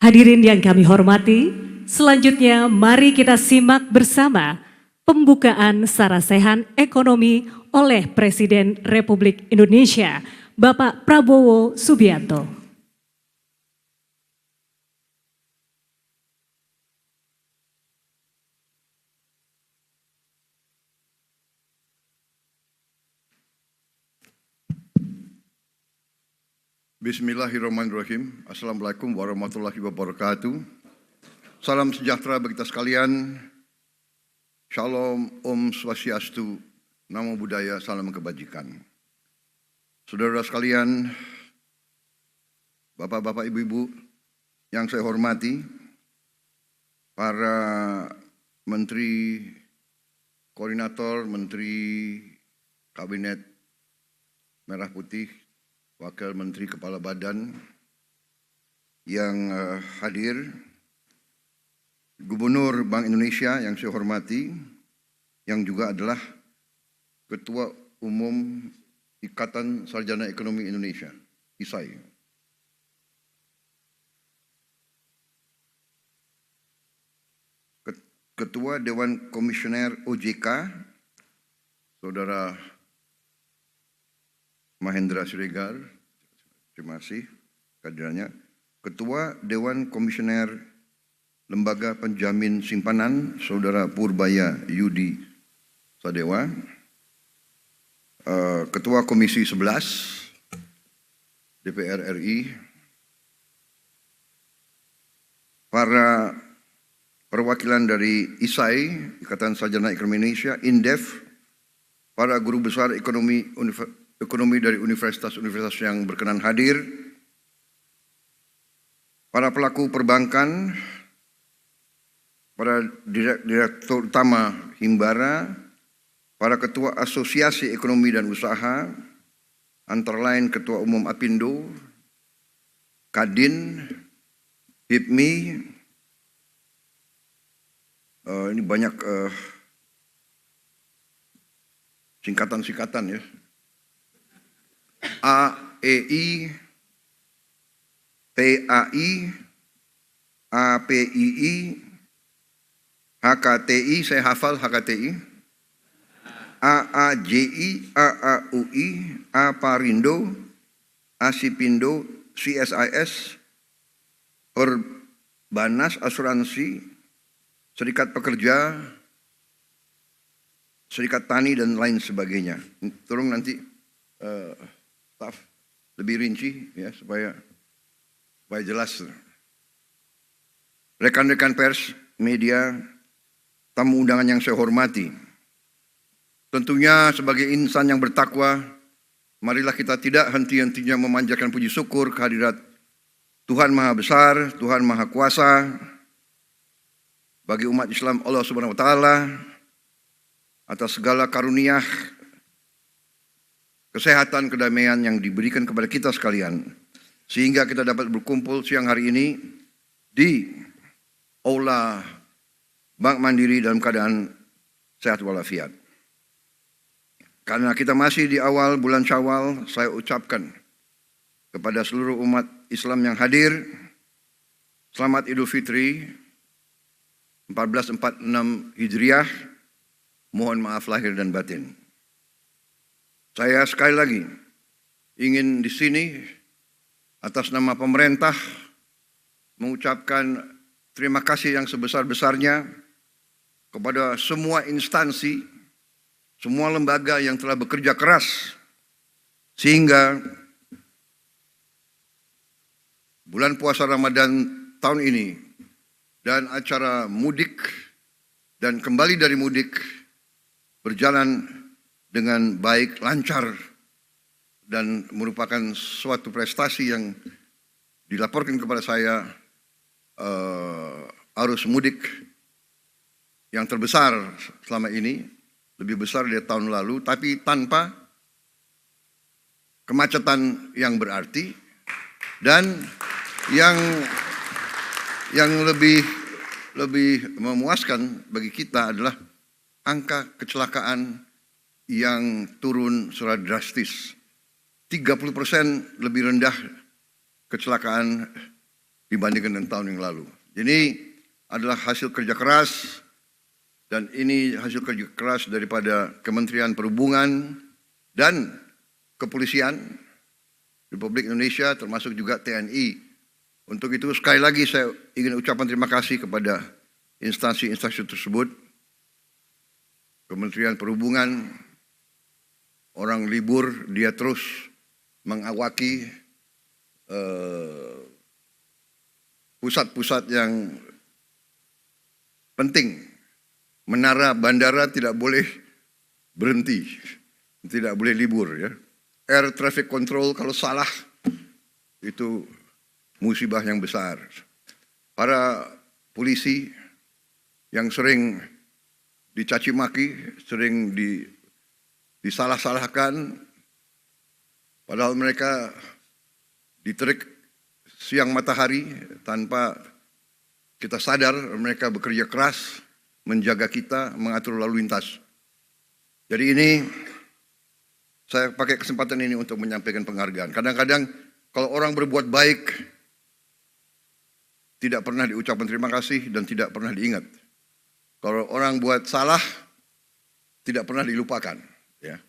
Hadirin yang kami hormati, selanjutnya mari kita simak bersama pembukaan sarasehan ekonomi oleh Presiden Republik Indonesia, Bapak Prabowo Subianto. Bismillahirrahmanirrahim. Assalamualaikum warahmatullahi wabarakatuh. Salam sejahtera bagi kita sekalian. Shalom, Om Swastiastu, Namo Buddhaya, salam kebajikan. Saudara sekalian, Bapak-bapak, Ibu-ibu yang saya hormati, para Menteri Koordinator, Menteri Kabinet Merah Putih, Wakil Menteri Kepala Badan yang hadir, Gubernur Bank Indonesia yang saya hormati, yang juga adalah Ketua Umum Ikatan Sarjana Ekonomi Indonesia, ISAI. Ketua Dewan Komisioner OJK, Saudara Mahendra Siregar, terima kasih kehadirannya. Ketua Dewan Komisioner Lembaga Penjamin Simpanan, Saudara Purbaya Yudi Sadewa. Ketua Komisi 11 DPR RI. Para perwakilan dari ISAI, Ikatan Sarjana Ekonomi Indonesia, INDEF, para guru besar ekonomi dari universitas-universitas yang berkenan hadir, para pelaku perbankan, para direktur utama Himbara, para ketua asosiasi ekonomi dan usaha, antara lain Ketua Umum Apindo, Kadin, HIPMI, ini banyak singkatan-singkatan ya. AEI, TAI, APII, HKTI, saya hafal HKTI, AAJI, AAUI, AParindo, ASIPindo, CSIS, Perbanas Asuransi, Serikat Pekerja, Serikat Tani, dan lain sebagainya. Tolong nanti staf lebih rinci ya supaya jelas. Rekan-rekan pers, media, tamu undangan yang saya hormati. Tentunya sebagai insan yang bertakwa, marilah kita tidak henti-hentinya memanjatkan puji syukur kehadirat Tuhan Maha Besar, Tuhan Maha Kuasa, bagi umat Islam Allah Subhanahu wa Ta'ala, atas segala karunia kesehatan, kedamaian yang diberikan kepada kita sekalian, sehingga kita dapat berkumpul siang hari ini di Aula Bank Mandiri dalam keadaan sehat walafiat. Karena kita masih di awal bulan Syawal, saya ucapkan kepada seluruh umat Islam yang hadir, selamat Idul Fitri 1446 Hijriah, mohon maaf lahir dan batin. Saya sekali lagi ingin di sini atas nama pemerintah mengucapkan terima kasih yang sebesar-besarnya kepada semua instansi, semua lembaga yang telah bekerja keras sehingga bulan puasa Ramadan tahun ini dan acara mudik dan kembali dari mudik berjalan dengan baik, lancar, dan merupakan suatu prestasi yang dilaporkan kepada saya, arus mudik yang terbesar selama ini, lebih besar dari tahun lalu, tapi tanpa kemacetan yang berarti, dan yang lebih memuaskan bagi kita adalah angka kecelakaan yang turun secara drastis. 30% lebih rendah kecelakaan dibandingkan dengan tahun yang lalu. Ini adalah hasil kerja keras, dan ini hasil kerja keras daripada Kementerian Perhubungan dan Kepolisian Republik Indonesia, termasuk juga TNI. Untuk itu sekali lagi saya ingin ucapkan terima kasih kepada instansi-instansi tersebut. Kementerian Perhubungan, orang libur dia terus mengawaki pusat-pusat yang penting. Menara bandara tidak boleh berhenti, tidak boleh libur ya. Air traffic control kalau salah itu musibah yang besar. Para polisi yang sering dicaci maki, sering disalah-salahkan, padahal mereka diterik siang matahari tanpa kita sadar mereka bekerja keras menjaga kita, mengatur lalu lintas. Jadi ini saya pakai kesempatan ini untuk menyampaikan penghargaan. Kadang-kadang kalau orang berbuat baik tidak pernah diucapkan terima kasih dan tidak pernah diingat. Kalau orang buat salah tidak pernah dilupakan. Ya.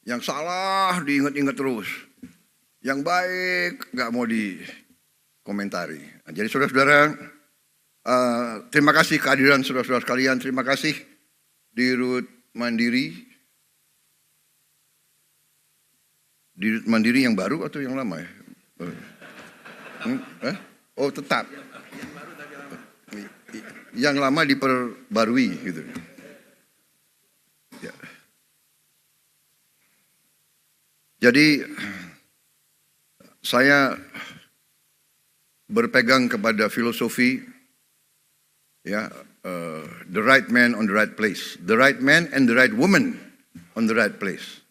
Yang salah diingat-ingat terus. Yang baik nggak mau dikomentari. Nah, jadi saudara-saudara, terima kasih kehadiran saudara-saudara sekalian. Terima kasih Dirut Mandiri. Dirut Mandiri yang baru atau yang lama ya? Oh tetap. Yang lama diperbarui gitu. Ya. Jadi saya berpegang kepada filosofi ya, the right man on the right place, the right man and the right woman on the right place.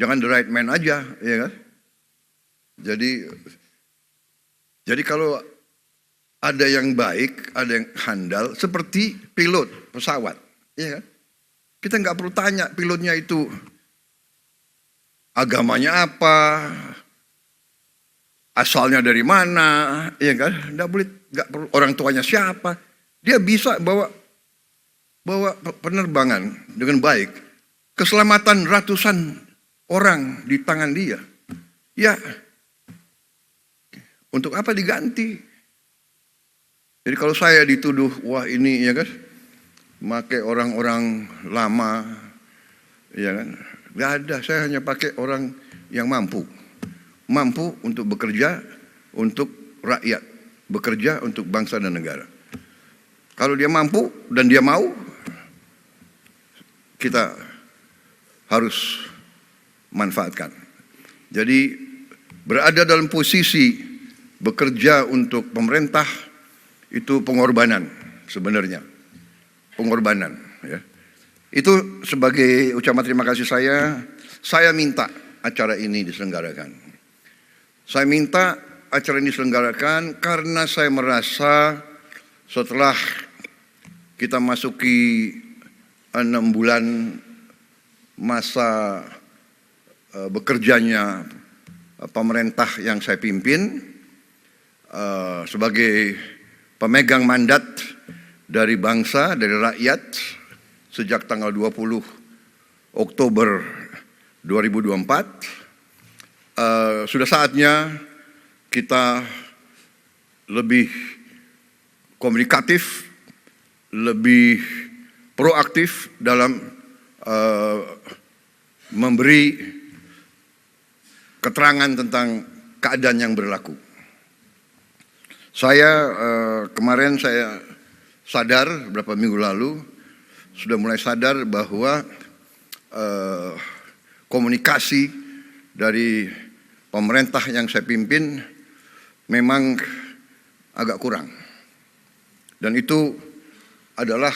Jangan the right man aja, ya kan? Jadi kalau ada yang baik, ada yang handal, seperti pilot pesawat, ya kan? Kita nggak perlu tanya pilotnya itu agamanya apa, asalnya dari mana, ya kan? Nggak perlu orang tuanya siapa. Dia bisa bawa penerbangan dengan baik. Keselamatan ratusan orang di tangan dia. Ya, untuk apa diganti? Jadi kalau saya dituduh, wah ini ya kan, pakai orang-orang lama, ya kan? Nggak ada, saya hanya pakai orang yang mampu untuk bekerja untuk rakyat, bekerja untuk bangsa dan negara. Kalau dia mampu dan dia mau, kita harus manfaatkan. Jadi berada dalam posisi bekerja untuk pemerintah itu pengorbanan sebenarnya, pengorbanan. Ya. Itu sebagai ucapan terima kasih saya minta acara ini diselenggarakan. Saya minta acara ini diselenggarakan karena saya merasa setelah kita masuki 6 bulan masa bekerjanya pemerintah yang saya pimpin sebagai pemegang mandat dari bangsa, dari rakyat sejak tanggal 20 Oktober 2024, sudah saatnya kita lebih komunikatif, lebih proaktif dalam memberi keterangan tentang keadaan yang berlaku. Kemarin saya sadar beberapa minggu lalu sudah mulai sadar bahwa komunikasi dari pemerintah yang saya pimpin memang agak kurang. Dan itu adalah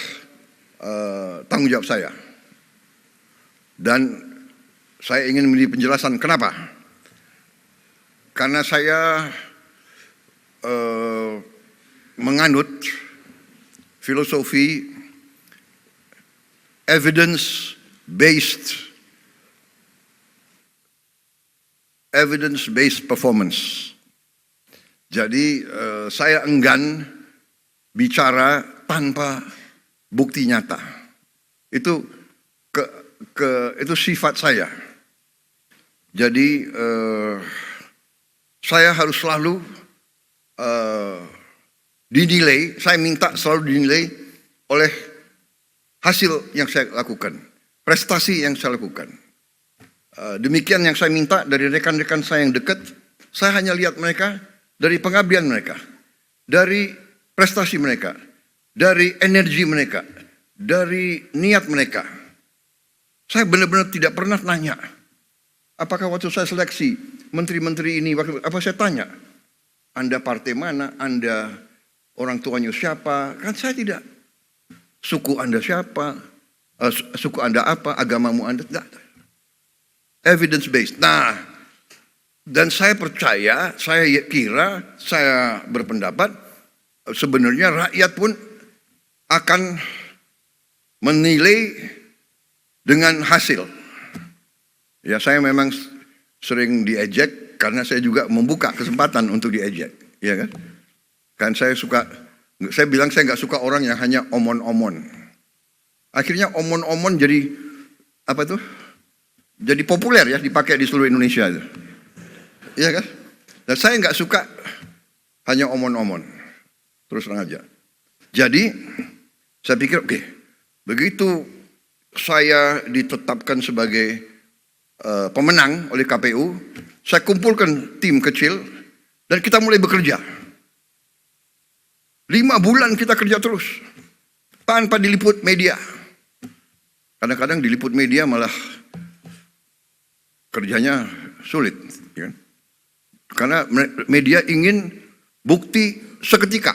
tanggung jawab saya. Dan saya ingin memberi penjelasan kenapa. Karena saya menganut filosofi evidence-based performance. Jadi saya enggan bicara tanpa bukti nyata. Itu itu sifat saya. Jadi saya harus selalu dinilai, saya minta selalu dinilai oleh hasil yang saya lakukan, prestasi yang saya lakukan. Demikian yang saya minta dari rekan-rekan saya yang dekat. Saya hanya lihat mereka dari pengabdian mereka, dari prestasi mereka, dari energi mereka, dari niat mereka. Saya benar-benar tidak pernah nanya, apakah waktu saya seleksi menteri-menteri ini, apa saya tanya, Anda partai mana, Anda orang tuanya siapa? Kan saya tidak. Suku Anda siapa? Suku Anda apa? Agamamu Anda? Tidak. Evidence based. Nah, dan saya percaya, saya kira, saya berpendapat, sebenarnya rakyat pun akan menilai dengan hasil. Ya, saya memang sering diejek karena saya juga membuka kesempatan untuk diejek, ya kan? Kan saya bilang saya nggak suka orang yang hanya omon-omon. Akhirnya omon-omon jadi apa tuh? Jadi populer ya, dipakai di seluruh Indonesia itu. Iya kan? Dan saya nggak suka hanya omon-omon. Terus terang aja. Jadi saya pikir oke, begitu saya ditetapkan sebagai pemenang oleh KPU, saya kumpulkan tim kecil dan kita mulai bekerja. 5 bulan kita kerja terus tanpa diliput media. Kadang-kadang diliput media malah kerjanya sulit, ya kan? Karena media ingin bukti seketika.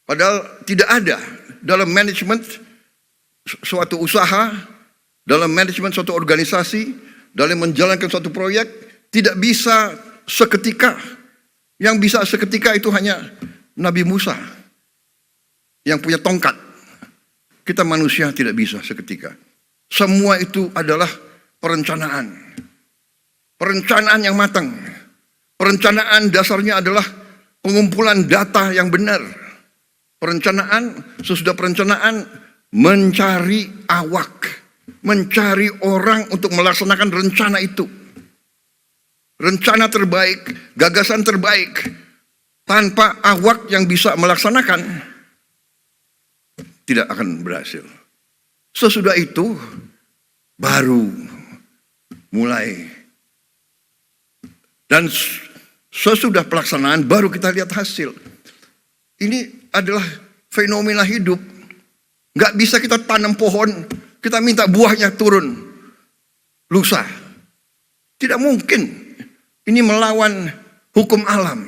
Padahal tidak ada dalam manajemen suatu usaha, dalam manajemen suatu organisasi, dalam menjalankan suatu proyek, tidak bisa seketika. Yang bisa seketika itu hanya Nabi Musa yang punya tongkat. Kita manusia tidak bisa seketika. Semua itu adalah perencanaan. Perencanaan yang matang. Perencanaan dasarnya adalah pengumpulan data yang benar. Perencanaan, sesudah perencanaan mencari awak, mencari orang untuk melaksanakan rencana itu. Rencana terbaik, gagasan terbaik, tanpa awak yang bisa melaksanakan, tidak akan berhasil. Sesudah itu, baru mulai. Dan sesudah pelaksanaan baru kita lihat hasil. Ini adalah fenomena hidup. Nggak bisa kita tanam pohon, kita minta buahnya turun lusa. Tidak mungkin. Ini melawan hukum alam.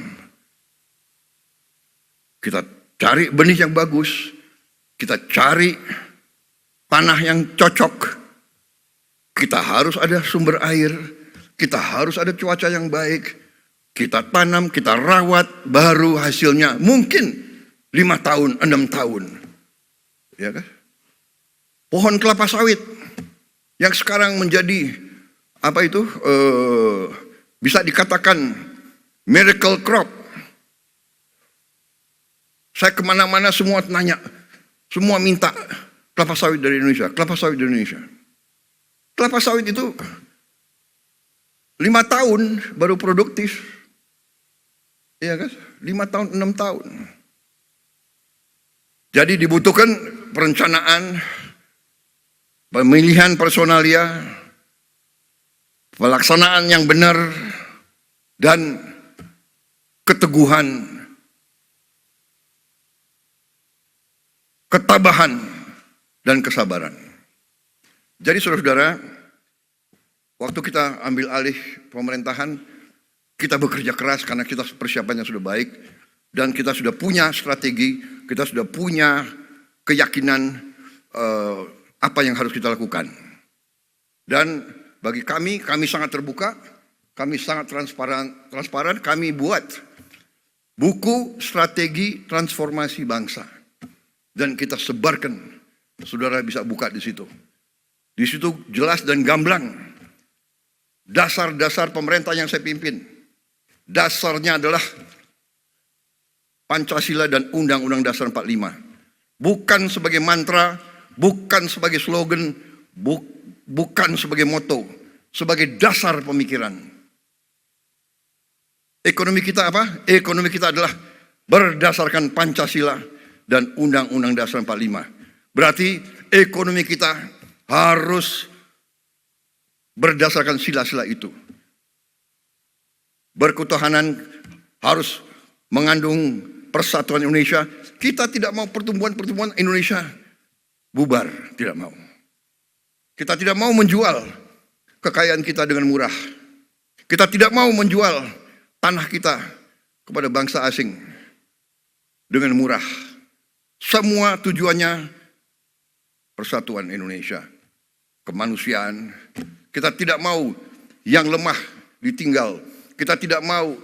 Kita cari benih yang bagus, kita cari tanah yang cocok, kita harus ada sumber air, kita harus ada cuaca yang baik, kita tanam, kita rawat, baru hasilnya mungkin 5 tahun, 6 tahun. Ya kan? Pohon kelapa sawit yang sekarang menjadi apa itu? Bisa dikatakan miracle crop. Saya kemana-mana semua nanya, semua minta kelapa sawit dari Indonesia, kelapa sawit dari Indonesia. Kelapa sawit itu 5 tahun baru produktif. Iya kan? 5 tahun, 6 tahun. Jadi dibutuhkan perencanaan, pemilihan personalia, pelaksanaan yang benar, dan keteguhan, ketabahan, dan kesabaran. Jadi saudara-saudara, waktu kita ambil alih pemerintahan, kita bekerja keras karena kita persiapannya sudah baik, dan kita sudah punya strategi, kita sudah punya keyakinan apa yang harus kita lakukan. Dan bagi kami sangat terbuka, kami sangat transparan, kami buat buku strategi transformasi bangsa. Dan kita sebarkan, saudara bisa buka di situ. Di situ jelas dan gamblang dasar-dasar pemerintah yang saya pimpin. Dasarnya adalah Pancasila dan Undang-Undang Dasar 45. Bukan sebagai mantra, bukan sebagai slogan, bukan sebagai moto, sebagai dasar pemikiran. Ekonomi kita apa? Ekonomi kita adalah berdasarkan Pancasila dan Undang-Undang Dasar 45. Berarti ekonomi kita harus berdasarkan sila-sila itu. Berketuhanan harus mengandung persatuan Indonesia. Kita tidak mau pertumbuhan Indonesia bubar, tidak mau. Kita tidak mau menjual kekayaan kita dengan murah. Kita tidak mau menjual tanah kita kepada bangsa asing dengan murah. Semua tujuannya persatuan Indonesia, kemanusiaan. Kita tidak mau yang lemah ditinggal. Kita tidak mau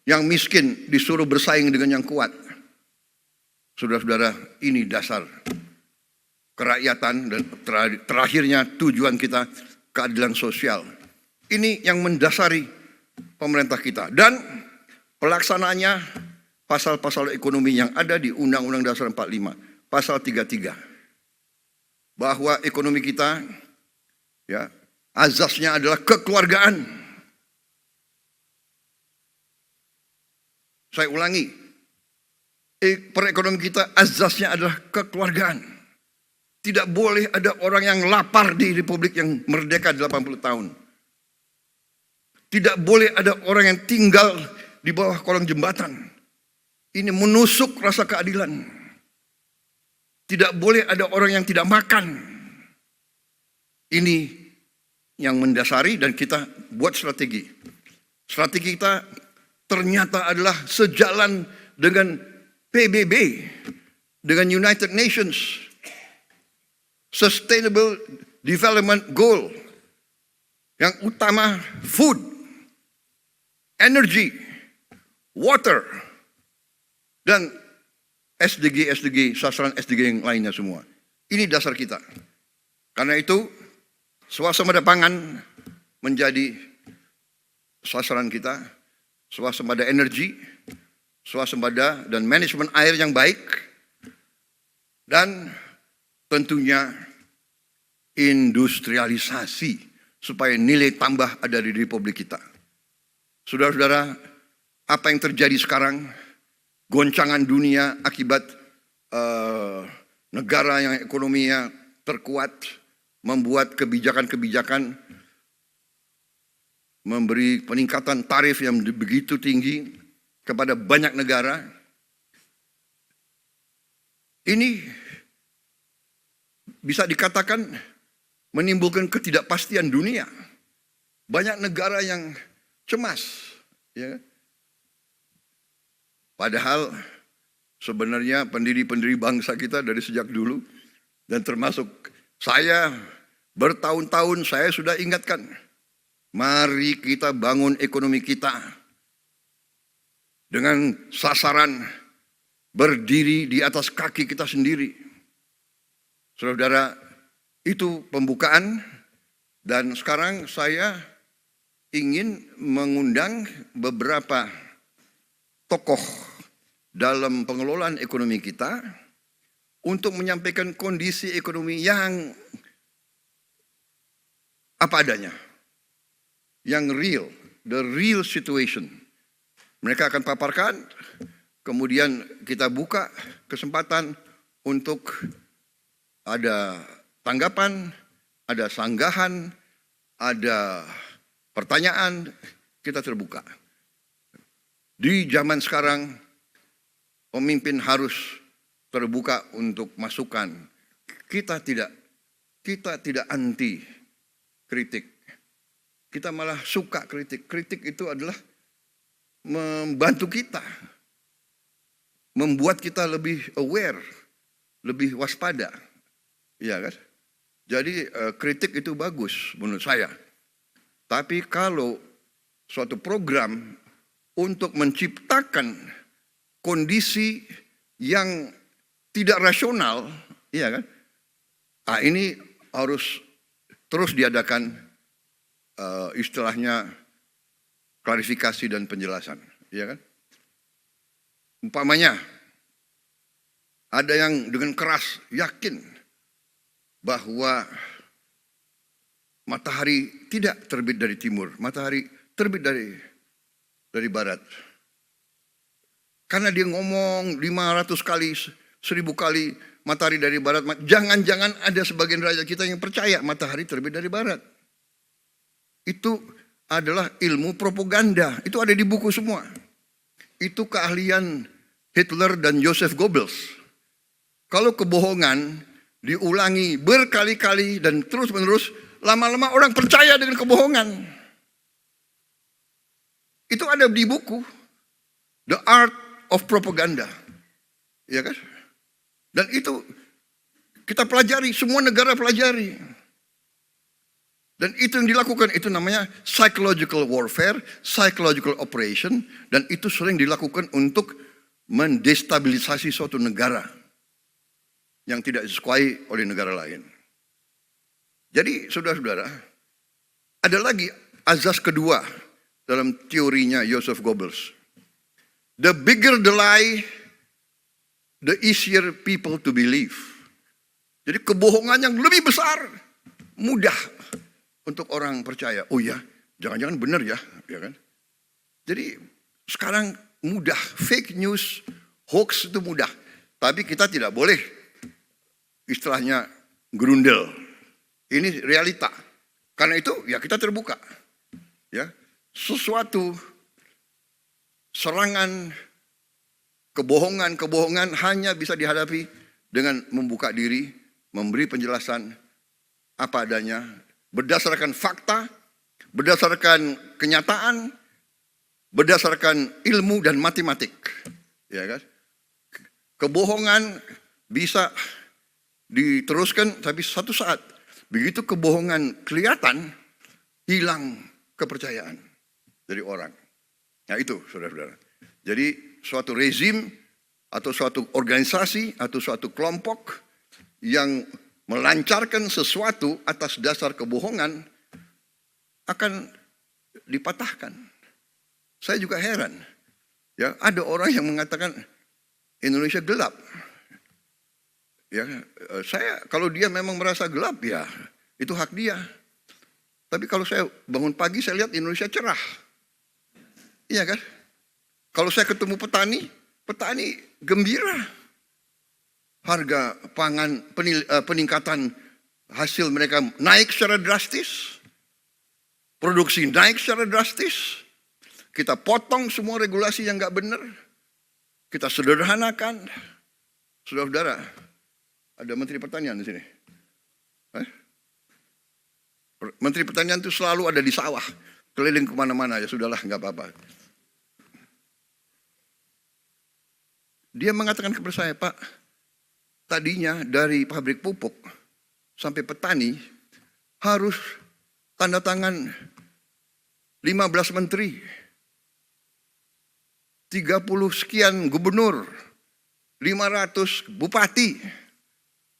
yang miskin disuruh bersaing dengan yang kuat. Saudara-saudara, ini dasar kerakyatan dan terakhirnya tujuan kita keadilan sosial. Ini yang mendasari pemerintah kita. Dan pelaksanaannya pasal-pasal ekonomi yang ada di Undang-Undang Dasar 45, pasal 33. Bahwa ekonomi kita ya azasnya adalah kekeluargaan. Saya ulangi, perekonomian kita azasnya adalah kekeluargaan. Tidak boleh ada orang yang lapar di Republik yang merdeka 80 tahun. Tidak boleh ada orang yang tinggal di bawah kolong jembatan. Ini menusuk rasa keadilan. Tidak boleh ada orang yang tidak makan. Ini yang mendasari dan kita buat strategi. Strategi kita ternyata adalah sejalan dengan PBB, dengan United Nations Sustainable Development Goal. Yang utama food, energy, water, dan SDG, sasaran SDG yang lainnya semua. Ini dasar kita. Karena itu, swasembada pangan menjadi sasaran kita, swasembada energi, swasembada dan manajemen air yang baik, dan tentunya industrialisasi supaya nilai tambah ada di Republik kita. Saudara-saudara, apa yang terjadi sekarang, goncangan dunia akibat negara yang ekonominya terkuat, membuat kebijakan-kebijakan, memberi peningkatan tarif yang begitu tinggi kepada banyak negara. Ini bisa dikatakan menimbulkan ketidakpastian dunia. Banyak negara yang cemas, ya. Padahal sebenarnya pendiri-pendiri bangsa kita dari sejak dulu, dan termasuk saya bertahun-tahun saya sudah ingatkan, mari kita bangun ekonomi kita dengan sasaran berdiri di atas kaki kita sendiri. Saudara, itu pembukaan, dan sekarang saya ingin mengundang beberapa tokoh dalam pengelolaan ekonomi kita untuk menyampaikan kondisi ekonomi yang apa adanya, yang real, the real situation. Mereka akan paparkan, kemudian kita buka kesempatan untuk ada tanggapan, ada sanggahan, ada pertanyaan, kita terbuka. Di zaman sekarang, pemimpin harus terbuka untuk masukan. Kita tidak anti kritik. Kita malah suka kritik. Kritik itu adalah membantu kita, membuat kita lebih aware, lebih waspada. Iya kan? Jadi kritik itu bagus menurut saya. Tapi kalau suatu program untuk menciptakan kondisi yang tidak rasional, iya kan? Nah, ini harus terus diadakan istilahnya klarifikasi dan penjelasan, iya kan? Umpamanya Ada yang dengan keras yakin bahwa matahari tidak terbit dari timur, matahari terbit dari barat. Karena dia ngomong 500 kali, 1000 kali matahari dari barat. Jangan-jangan ada sebagian rakyat kita yang percaya matahari terbit dari barat. Itu adalah ilmu propaganda. Itu ada di buku semua. Itu keahlian Hitler dan Joseph Goebbels. Kalau kebohongan diulangi berkali-kali dan terus-menerus, lama-lama orang percaya dengan kebohongan. Itu ada di buku The Art of Propaganda. Ya kan? Dan itu kita pelajari, semua negara pelajari. Dan itu yang dilakukan, itu namanya psychological warfare, psychological operation, dan itu sering dilakukan untuk mendestabilisasi suatu negara yang tidak disukai oleh negara lain. Jadi saudara-saudara, ada lagi azas kedua dalam teorinya Joseph Goebbels. The bigger the lie, the easier people to believe. Jadi kebohongan yang lebih besar, mudah untuk orang percaya. Oh ya, jangan-jangan benar ya, ya kan? Jadi sekarang mudah, fake news, hoax itu mudah. Tapi kita tidak boleh istilahnya gerundel. Ini realita. Karena itu ya kita terbuka. Ya, sesuatu serangan kebohongan hanya bisa dihadapi dengan membuka diri, memberi penjelasan apa adanya, berdasarkan fakta, berdasarkan kenyataan, berdasarkan ilmu dan matematik. Ya kan? Kebohongan bisa diteruskan, tapi satu saat begitu kebohongan kelihatan, hilang kepercayaan dari orang. Nah itu saudara-saudara. Jadi suatu rezim atau suatu organisasi atau suatu kelompok yang melancarkan sesuatu atas dasar kebohongan akan dipatahkan. Saya juga heran. Ya, ada orang yang mengatakan Indonesia gelap. Ya, saya kalau dia memang merasa gelap ya itu hak dia. Tapi kalau saya bangun pagi saya lihat Indonesia cerah. Iya kan? Kalau saya ketemu petani gembira. Harga pangan, peningkatan hasil mereka naik secara drastis. Produksi naik secara drastis. Kita potong semua regulasi yang nggak benar. Kita sederhanakan. Saudara-saudara, ada Menteri Pertanian di sini. Menteri Pertanian itu selalu ada di sawah. Keliling kemana-mana, ya sudahlah, nggak apa-apa. Dia mengatakan kepada saya, Pak, tadinya dari pabrik pupuk sampai petani harus tanda tangan 15 menteri, 30 sekian gubernur, 500 bupati,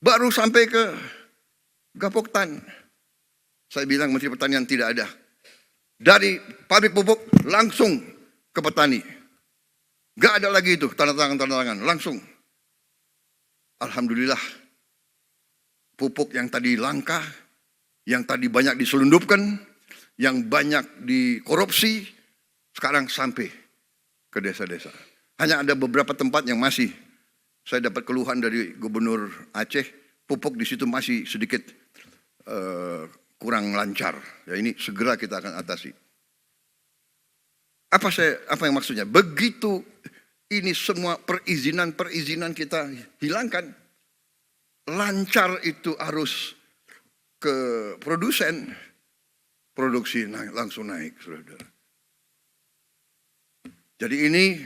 baru sampai ke Gapoktan. Saya bilang Menteri Pertanian tidak ada. Dari pabrik pupuk langsung ke petani. Gak ada lagi itu tanda tangan, langsung. Alhamdulillah, pupuk yang tadi langka, yang tadi banyak diselundupkan, yang banyak dikorupsi, sekarang sampai ke desa-desa. Hanya ada beberapa tempat yang masih, saya dapat keluhan dari Gubernur Aceh, pupuk di situ masih sedikit kurang lancar. Ya ini segera kita akan atasi. Apa yang maksudnya? Begitu ini semua perizinan kita hilangkan, lancar itu harus ke produsen, produksi langsung naik, saudara. Jadi ini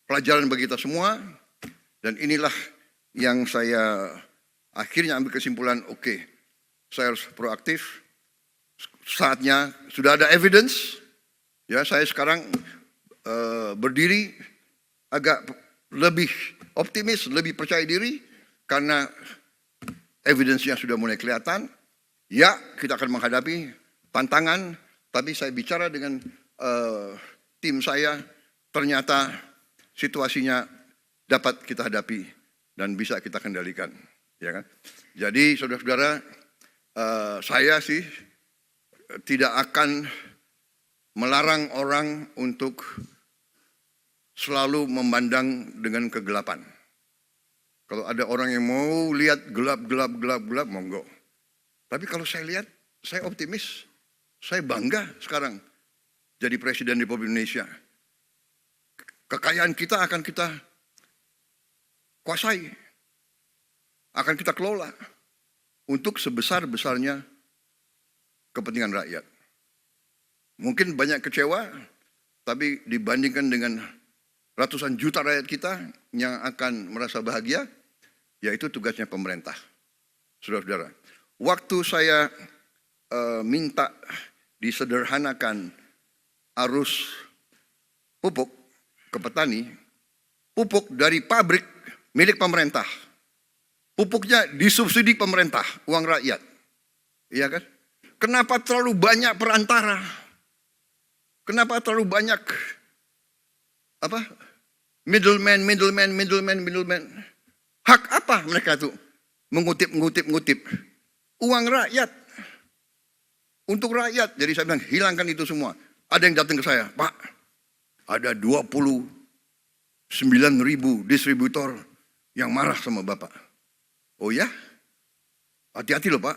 pelajaran bagi kita semua, dan inilah yang saya akhirnya ambil kesimpulan, oke, saya harus proaktif, saatnya sudah ada evidence, ya saya sekarang berdiri agak lebih optimis, lebih percaya diri, karena evidence-nya sudah mulai kelihatan. Ya, kita akan menghadapi tantangan, tapi saya bicara dengan tim saya, ternyata situasinya dapat kita hadapi dan bisa kita kendalikan, ya kan? Jadi saudara-saudara, saya sih tidak akan melarang orang untuk selalu memandang dengan kegelapan. Kalau ada orang yang mau lihat gelap, monggo. Tapi kalau saya lihat, saya optimis, saya bangga sekarang jadi Presiden Republik Indonesia. Kekayaan kita akan kita kuasai, akan kita kelola untuk sebesar-besarnya kepentingan rakyat. Mungkin banyak kecewa, tapi dibandingkan dengan ratusan juta rakyat kita yang akan merasa bahagia, yaitu tugasnya pemerintah. Saudara-saudara, waktu saya minta disederhanakan arus pupuk ke petani, pupuk dari pabrik milik pemerintah, pupuknya disubsidi pemerintah, uang rakyat, iya kan? Kenapa terlalu banyak perantara? Kenapa terlalu banyak middleman? Hak apa mereka tuh mengutip uang rakyat untuk rakyat? Jadi saya bilang hilangkan itu semua. Ada yang datang ke saya, Pak, ada 29.000 distributor yang marah sama Bapak. Oh ya? Hati-hati loh Pak.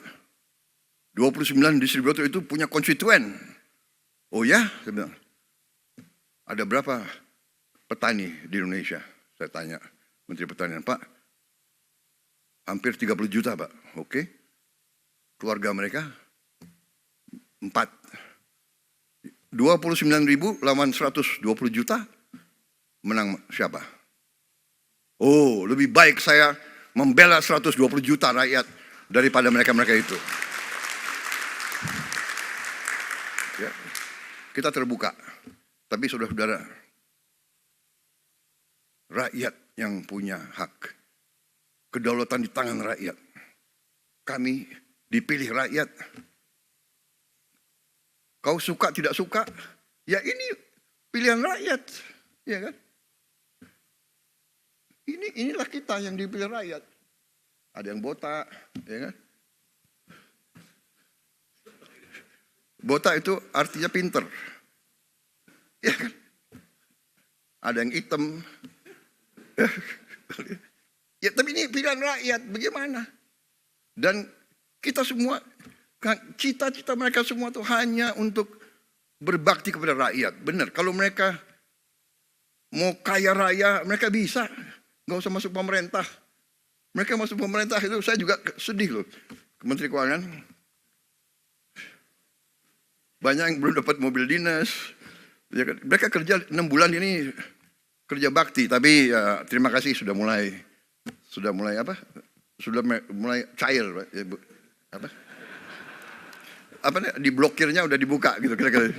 29 distributor itu punya konstituen. Oh ya? Saya bilang, ada berapa petani di Indonesia? Saya tanya Menteri Pertanian, Pak, hampir 30 juta Pak. Oke. Keluarga mereka 4. 29.000 lawan 120 juta, menang siapa? Oh, lebih baik saya membela 120 juta rakyat daripada mereka-mereka itu. Ya, kita terbuka. Tapi saudara-saudara, rakyat yang punya hak. Kedaulatan di tangan rakyat. Kami dipilih rakyat. Kau suka tidak suka, ya ini pilihan rakyat, ya kan? Inilah kita yang dipilih rakyat. Ada yang botak, ya kan? Botak itu artinya pinter, ya kan? Ada yang hitam, ya tapi ini pilihan rakyat, bagaimana? Dan kita semua, cita-cita mereka semua itu hanya untuk berbakti kepada rakyat. Benar, kalau mereka mau kaya raya, mereka bisa. Nggak usah masuk pemerintah. Mereka masuk pemerintah itu saya juga sedih loh. Menteri Keuangan. Banyak yang belum dapat mobil dinas. Ya, mereka kerja 6 bulan ini kerja bakti. Tapi ya, terima kasih sudah mulai apa? Sudah mulai cair. Apa? Diblokirnya udah dibuka gitu kira-kira.